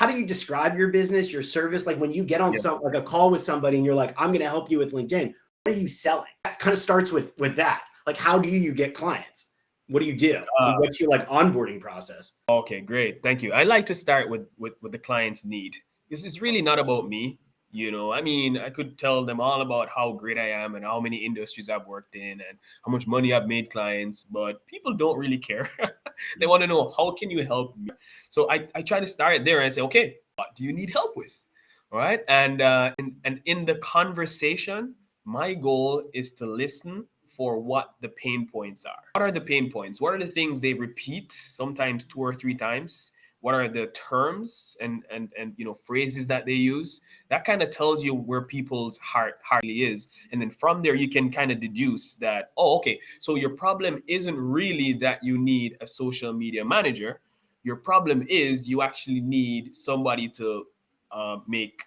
how do you describe your business, your service? Like when you get on Yeah. some like a call with somebody and you're like, I'm going to help you with LinkedIn. What are you selling? That kind of starts with that. Like, how do you get clients? What do you do? What's your like onboarding process? Okay, great. Thank you. I like to start with the client's need. This is really not about me. I mean, I could tell them all about how great I am and how many industries I've worked in and how much money I've made clients, but people don't really care. They want to know, how can you help me? So I try to start there and say, okay, what do you need help with? All right. And in the conversation, my goal is to listen for what the pain points are. What are the pain points? What are the things they repeat sometimes 2 or 3 times? What are the terms and phrases that they use? That kind of tells you where people's heart really is. And then from there you can kind of deduce that, oh, okay, so your problem isn't really that you need a social media manager. Your problem is you actually need somebody to make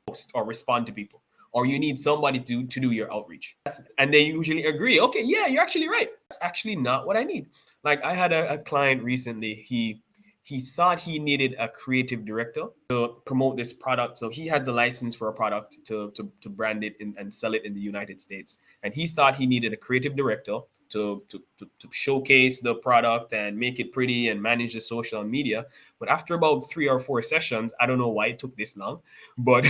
post or respond to people, or you need somebody to do your outreach. And they usually agree, okay, yeah, you're actually right. That's actually not what I need. Like I had a client recently, he thought he needed a creative director to promote this product. So he has a license for a product to brand it and sell it in the United States. And he thought he needed a creative director to showcase the product and make it pretty and manage the social media. But after about 3 or 4 sessions, I don't know why it took this long, but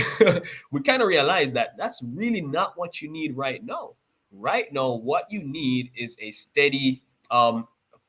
we kind of realized that that's really not what you need right now. Right now, what you need is a steady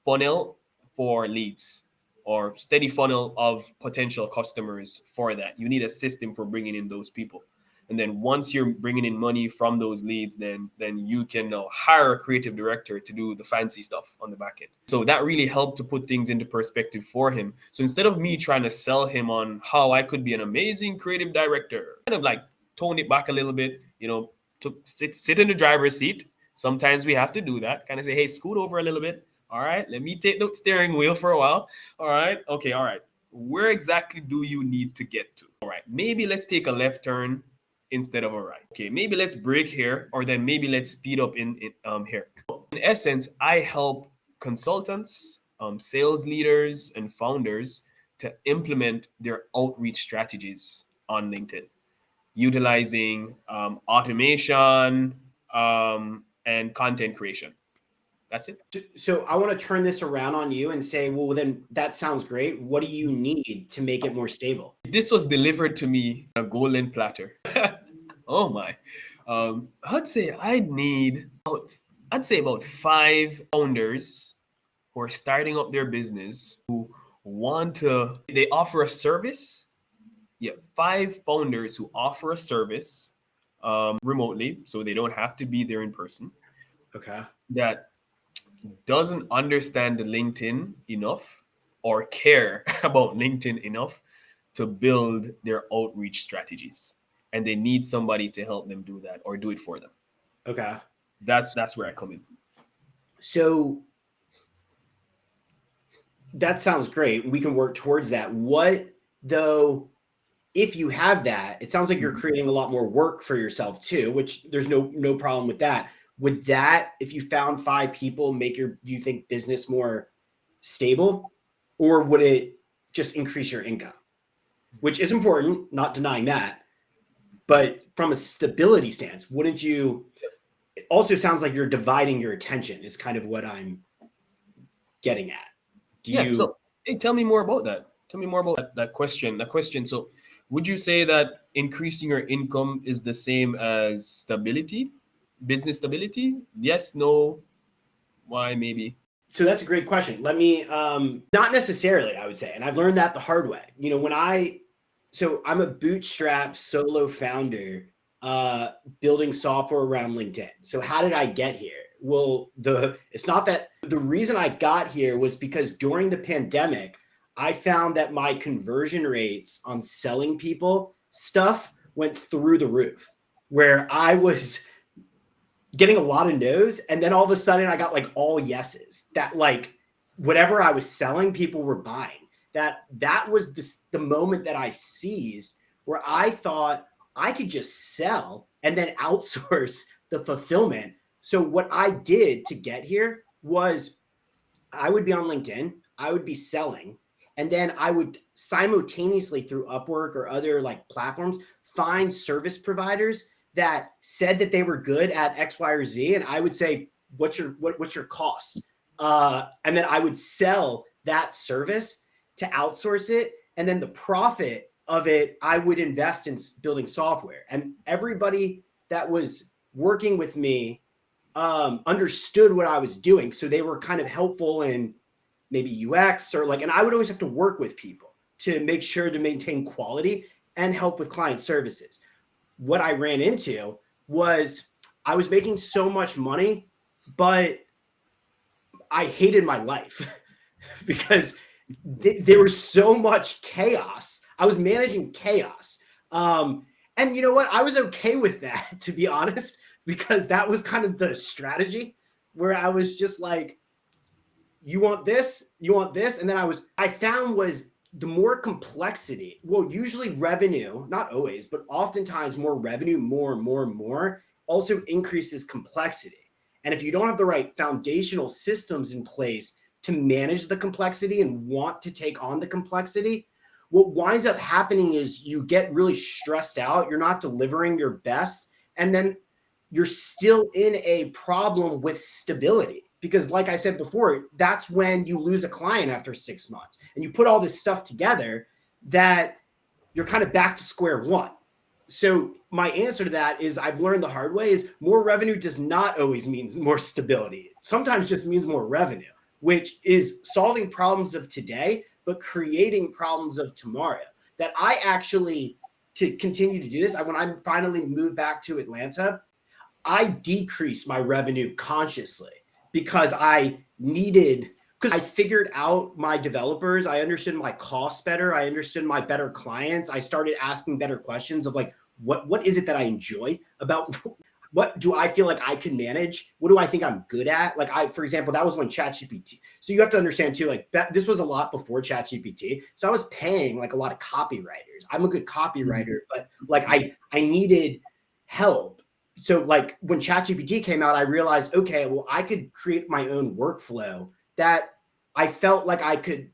funnel for leads, or steady funnel of potential customers for that. You need a system for bringing in those people. And then once you're bringing in money from those leads, then you can now hire a creative director to do the fancy stuff on the back end. So that really helped to put things into perspective for him. So instead of me trying to sell him on how I could be an amazing creative director, kind of like tone it back a little bit, to sit in the driver's seat. Sometimes we have to do that. Kind of say, hey, scoot over a little bit. All right, let me take the steering wheel for a while. All right, okay, all right. Where exactly do you need to get to? All right, maybe let's take a left turn instead of a right. Okay, maybe let's brake here, or then maybe let's speed up in here. In essence, I help consultants, sales leaders, and founders to implement their outreach strategies on LinkedIn, utilizing automation and content creation. That's it. So I want to turn this around on you and say, well, then that sounds great. What do you need to make it more stable? This was delivered to me on a golden platter. Oh my. I'd say about 5 founders who are starting up their business, who they offer a service. Yeah, 5 founders who offer a service remotely, so they don't have to be there in person, Okay. that doesn't understand the LinkedIn enough or care about LinkedIn enough to build their outreach strategies. And they need somebody to help them do that or do it for them. Okay. That's where I come in. So that sounds great. We can work towards that. What though, if you have that, it sounds like you're creating a lot more work for yourself too, which there's no problem with that. Would that, if you found 5 people, do you think business more stable, or would it just increase your income? Which is important, not denying that. But from a stability stance, wouldn't you? It also sounds like you're dividing your attention, is kind of what I'm getting at. Do Yeah. you? So hey, tell me more about that. Tell me more about that question. That question. So would you say that increasing your income is the same as stability, business stability? Yes, no, why, maybe? So that's a great question. Let me, not necessarily, I would say. And I've learned that the hard way. So I'm a bootstrap solo founder, building software around LinkedIn. So how did I get here? Well, it's not that the reason I got here was because during the pandemic, I found that my conversion rates on selling people stuff went through the roof, where I was getting a lot of no's, and then all of a sudden I got like all yeses, that like whatever I was selling, people were buying. That was the moment that I seized, where I thought I could just sell and then outsource the fulfillment. So what I did to get here was I would be on LinkedIn, I would be selling, And then I would simultaneously through Upwork or other like platforms find service providers that said that they were good at X, Y, or Z. And I would say, what's your cost? And then I would sell that service to outsource it. And then the profit of it, I would invest in building software. And everybody that was working with me understood what I was doing. So they were kind of helpful in maybe UX or like, and I would always have to work with people to make sure to maintain quality and help with client services. What I ran into was I was making so much money, but I hated my life because there was so much chaos. I was managing chaos. And you know what? I was okay with that, to be honest, because that was kind of the strategy where I was just like, you want this, you want this. And then I found was the more complexity, well, usually revenue, not always, but oftentimes more revenue, more also increases complexity. And if you don't have the right foundational systems in place to manage the complexity and want to take on the complexity, what winds up happening is you get really stressed out. You're not delivering your best. And then you're still in a problem with stability. Because like I said before, that's when you lose a client after 6 months. And you put all this stuff together that you're kind of back to square one. So my answer to that is I've learned the hard way is more revenue does not always mean more stability. Sometimes just means more revenue, which is solving problems of today, but creating problems of tomorrow. That I actually, to continue to do this, when I finally moved back to Atlanta, I decreased my revenue consciously because I figured out my developers. I understood my costs better. I understood my better clients. I started asking better questions of like, what is it that I enjoy about what do I feel like I can manage? What do I think I'm good at? Like for example, that was when ChatGPT. So you have to understand too, like this was a lot before ChatGPT. So I was paying like a lot of copywriters. I'm a good copywriter, but like I needed help. So like when ChatGPT came out, I realized, okay, well, I could create my own workflow that I felt like I could,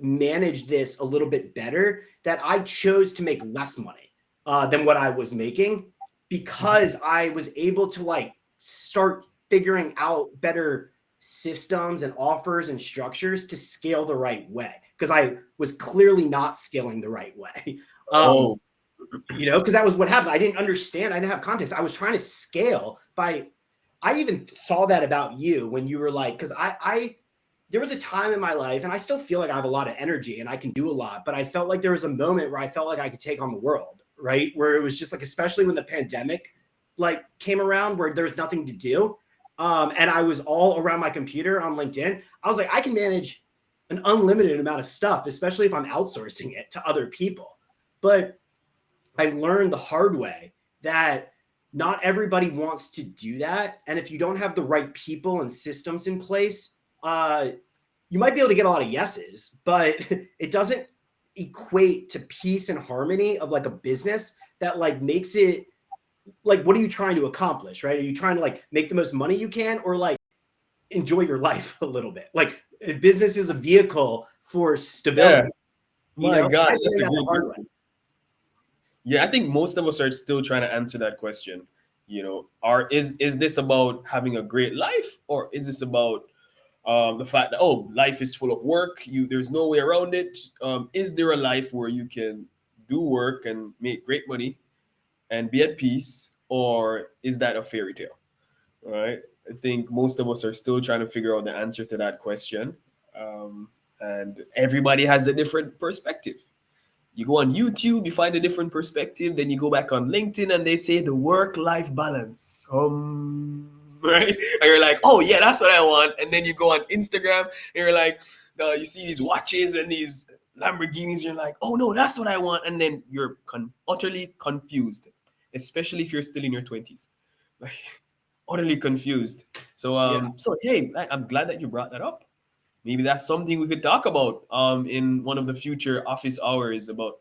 manage this a little bit better, that I chose to make less money than what I was making because I was able to like start figuring out better systems and offers and structures to scale the right way. Because I was clearly not scaling the right way. Because that was what happened. I didn't understand. I didn't have context. I was trying to scale I even saw that about you when you were like, because there was a time in my life, and I still feel like I have a lot of energy and I can do a lot, but I felt like there was a moment where I felt like I could take on the world, right? Where it was just like, especially when the pandemic like came around where there's nothing to do. And I was all around my computer on LinkedIn. I was like, I can manage an unlimited amount of stuff, especially if I'm outsourcing it to other people. But I learned the hard way that not everybody wants to do that. And if you don't have the right people and systems in place, you might be able to get a lot of yeses, but it doesn't equate to peace and harmony of like a business that like makes it like, what are you trying to accomplish, right? Are you trying to like make the most money you can or like enjoy your life a little bit? Like business is a vehicle for stability. Yeah. My gosh, that's a great question. Yeah, I think most of us are still trying to answer that question. Is this about having a great life, or is this about the fact that life is full of work? There's no way around it. Is there a life where you can do work and make great money and be at peace, or is that a fairy tale? All right. I think most of us are still trying to figure out the answer to that question, and everybody has a different perspective. You go on YouTube, you find a different perspective. Then you go back on LinkedIn and they say the work-life balance. Right? And you're like, oh yeah, that's what I want. And then you go on Instagram and you're like, you see these watches and these Lamborghinis. You're like, oh no, that's what I want. And then you're utterly confused, especially if you're still in your 20s. Like, utterly confused. So, hey, I'm glad that you brought that up. Maybe that's something we could talk about in one of the future office hours about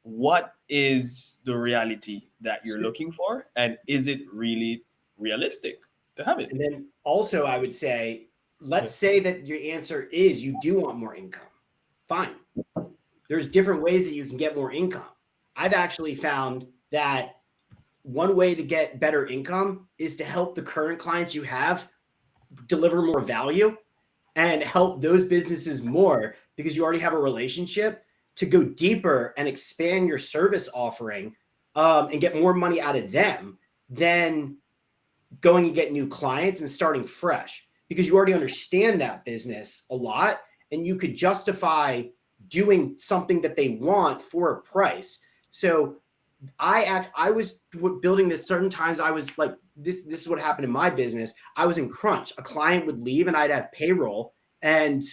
what is the reality that you're looking for, and is it really realistic to have it? And then also I would say, let's say that your answer is you do want more income. Fine. There's different ways that you can get more income. I've actually found that one way to get better income is to help the current clients you have deliver more value and help those businesses more because you already have a relationship to go deeper and expand your service offering and get more money out of them than going and get new clients and starting fresh because you already understand that business a lot and you could justify doing something that they want for a price. So I was building this certain times. I was like, this is what happened in my business. I was in crunch. A client would leave and I'd have payroll and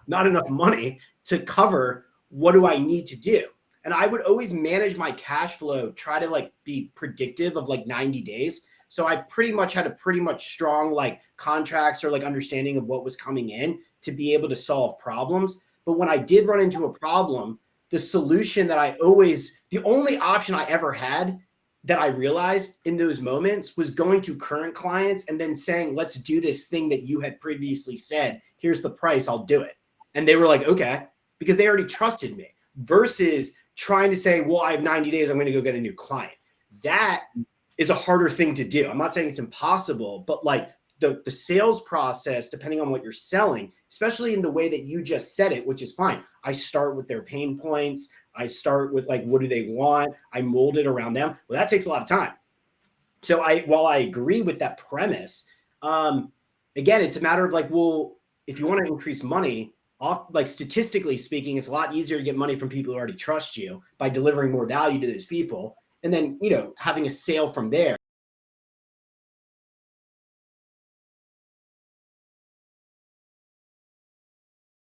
not enough money to cover what do I need to do. And I would always manage my cash flow, try to like be predictive of like 90 days. So I pretty much had a pretty much strong like contracts or like understanding of what was coming in to be able to solve problems. But when I did run into a problem, the solution that the only option I ever had that I realized in those moments was going to current clients and then saying, let's do this thing that you had previously said. Here's the price, I'll do it. And they were like, okay, because they already trusted me versus trying to say, well, I have 90 days, I'm going to go get a new client. That is a harder thing to do. I'm not saying it's impossible, but like the sales process, depending on what you're selling, especially in the way that you just said it, which is fine. I start with their pain points. I start with like, what do they want? I mold it around them. Well, that takes a lot of time. So while I agree with that premise, again, it's a matter of like, well, if you want to increase money, like statistically speaking, it's a lot easier to get money from people who already trust you by delivering more value to those people. And then, having a sale from there.